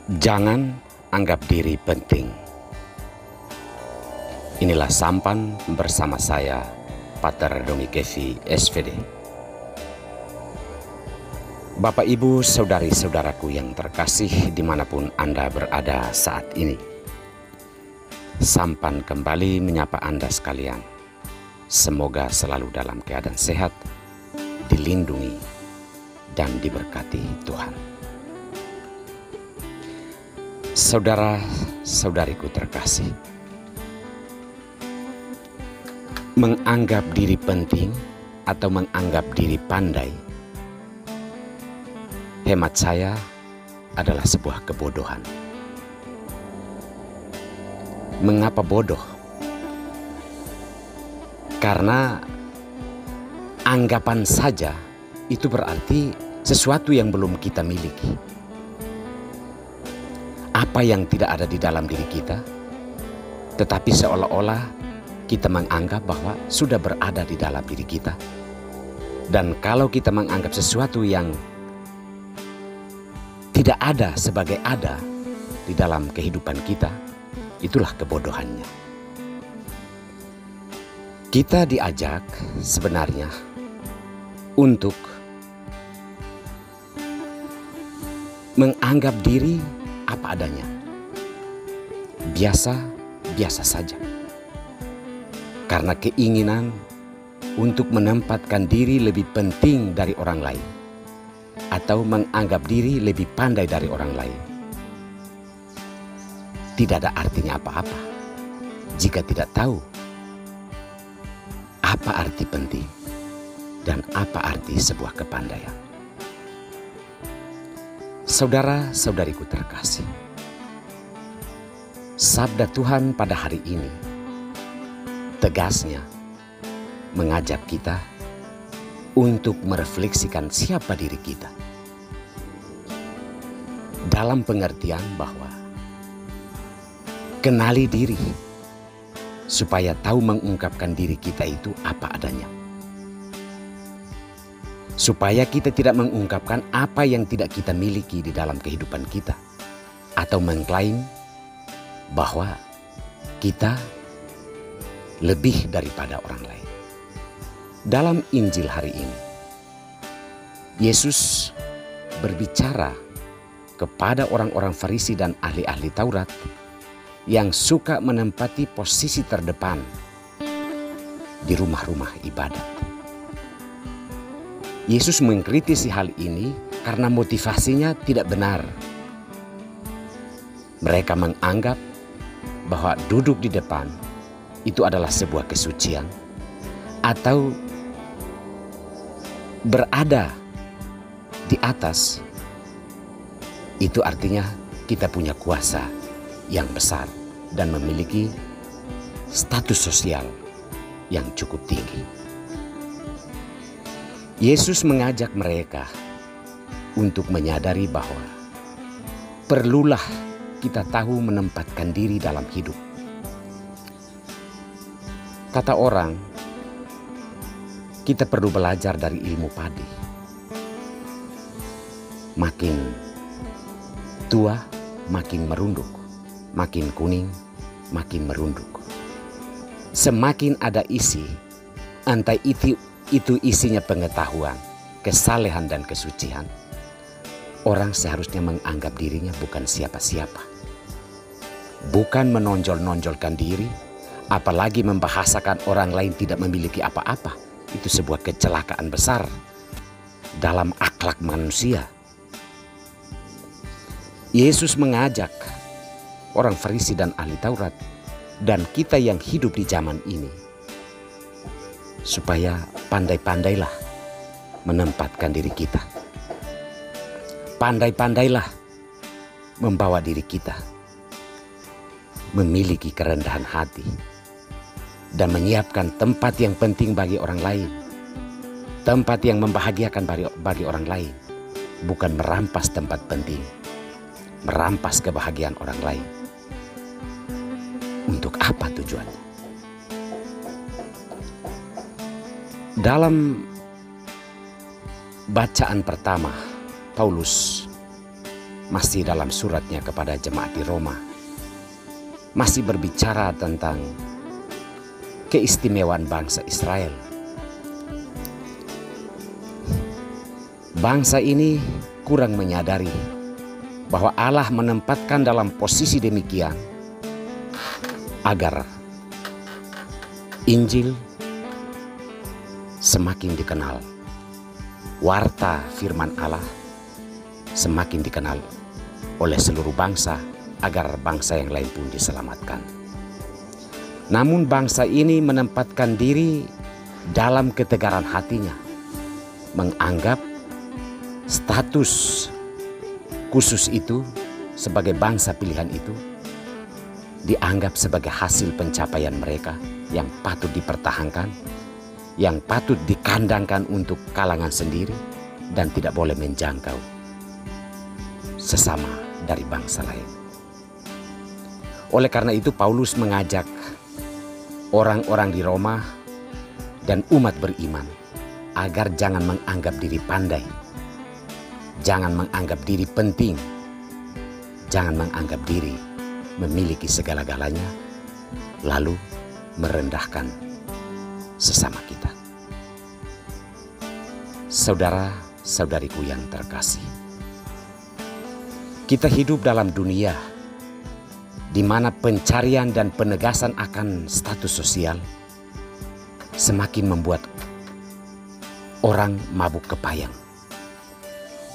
Jangan anggap diri penting. Inilah sampan bersama saya, Pater Doni Kevi, SVD. Bapak, Ibu, saudari-saudaraku yang terkasih dimanapun Anda berada saat ini. Sampan kembali menyapa Anda sekalian. Semoga selalu dalam keadaan sehat, dilindungi, dan diberkati Tuhan. Saudara-saudariku terkasih, menganggap diri penting atau menganggap diri pandai, hemat saya adalah sebuah kebodohan. Mengapa bodoh? Karena anggapan saja itu berarti sesuatu yang belum kita miliki. Apa yang tidak ada di dalam diri kita, tetapi seolah-olah kita menganggap bahwa sudah berada di dalam diri kita. Dan kalau kita menganggap sesuatu yang tidak ada sebagai ada di dalam kehidupan kita, itulah kebodohannya. Kita diajak sebenarnya untuk menganggap diri apa adanya, biasa saja. Karena keinginan untuk menempatkan diri lebih penting dari orang lain, atau menganggap diri lebih pandai dari orang lain, tidak ada artinya apa-apa jika tidak tahu apa arti penting dan apa arti sebuah kepandaian. Saudara-saudariku terkasih, sabda Tuhan pada hari ini tegasnya mengajak kita untuk merefleksikan siapa diri kita, dalam pengertian bahwa kenali diri supaya tahu mengungkapkan diri kita itu apa adanya. Supaya kita tidak mengungkapkan apa yang tidak kita miliki di dalam kehidupan kita, atau mengklaim bahwa kita lebih daripada orang lain. Dalam Injil hari ini, Yesus berbicara kepada orang-orang Farisi dan ahli-ahli Taurat yang suka menempati posisi terdepan di rumah-rumah ibadat. Yesus mengkritisi hal ini karena motivasinya tidak benar. Mereka menganggap bahwa duduk di depan itu adalah sebuah kesucian, atau berada di atas itu artinya kita punya kuasa yang besar dan memiliki status sosial yang cukup tinggi. Yesus mengajak mereka untuk menyadari bahwa perlulah kita tahu menempatkan diri dalam hidup. Kata orang, kita perlu belajar dari ilmu padi. Makin tua, makin merunduk. Makin kuning, makin merunduk. Semakin ada isi, entah itu isinya pengetahuan, kesalehan dan kesucian, orang seharusnya menganggap dirinya bukan siapa-siapa. Bukan menonjol-nonjolkan diri, apalagi membahasakan orang lain tidak memiliki apa-apa. Itu sebuah kecelakaan besar dalam akhlak manusia. Yesus mengajak orang Farisi dan ahli Taurat dan kita yang hidup di zaman ini supaya pandai-pandailah menempatkan diri kita. Pandai-pandailah membawa diri kita memiliki kerendahan hati dan menyiapkan tempat yang penting bagi orang lain. Tempat yang membahagiakan bagi orang lain. Bukan merampas tempat penting, merampas kebahagiaan orang lain. Untuk apa tujuannya? Dalam bacaan pertama, Paulus masih dalam suratnya kepada jemaat di Roma, masih berbicara tentang keistimewaan bangsa Israel. Bangsa ini kurang menyadari bahwa Allah menempatkan dalam posisi demikian agar Injil semakin dikenal, warta firman Allah semakin dikenal oleh seluruh bangsa, agar bangsa yang lain pun diselamatkan. Namun bangsa ini menempatkan diri dalam ketegaran hatinya, menganggap status khusus itu sebagai bangsa pilihan itu dianggap sebagai hasil pencapaian mereka yang patut dipertahankan, yang patut dikandangkan untuk kalangan sendiri dan tidak boleh menjangkau sesama dari bangsa lain. Oleh karena itu Paulus mengajak orang-orang di Roma dan umat beriman agar jangan menganggap diri pandai, jangan menganggap diri penting, jangan menganggap diri memiliki segala-galanya, lalu merendahkan sesama kita. Saudara-saudariku yang terkasih, kita hidup dalam dunia di mana pencarian dan penegasan akan status sosial semakin membuat orang mabuk kepayang.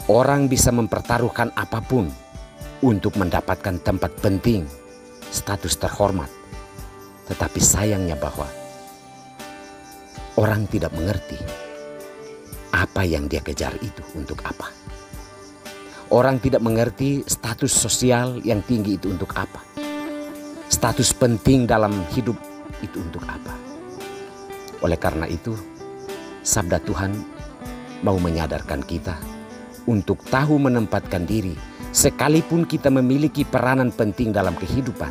Orang bisa mempertaruhkan apapun untuk mendapatkan tempat penting, status terhormat. Tetapi sayangnya bahwa orang tidak mengerti apa yang dia kejar itu untuk apa. Orang tidak mengerti status sosial yang tinggi itu untuk apa. Status penting dalam hidup itu untuk apa. Oleh karena itu, sabda Tuhan mau menyadarkan kita untuk tahu menempatkan diri, sekalipun kita memiliki peranan penting dalam kehidupan,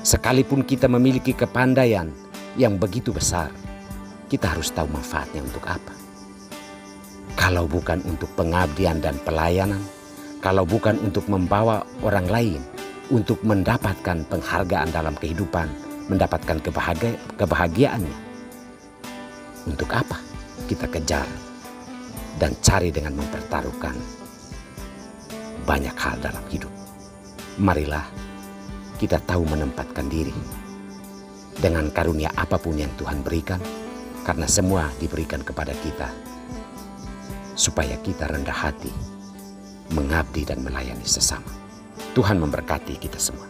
sekalipun kita memiliki kepandaian yang begitu besar, kita harus tahu manfaatnya untuk apa. Kalau bukan untuk pengabdian dan pelayanan, kalau bukan untuk membawa orang lain untuk mendapatkan penghargaan dalam kehidupan, mendapatkan kebahagiaannya, untuk apa kita kejar dan cari dengan mempertaruhkan banyak hal dalam hidup? Marilah kita tahu menempatkan diri dengan karunia apapun yang Tuhan berikan, karena semua diberikan kepada kita supaya kita rendah hati, mengabdi dan melayani sesama. Tuhan memberkati kita semua.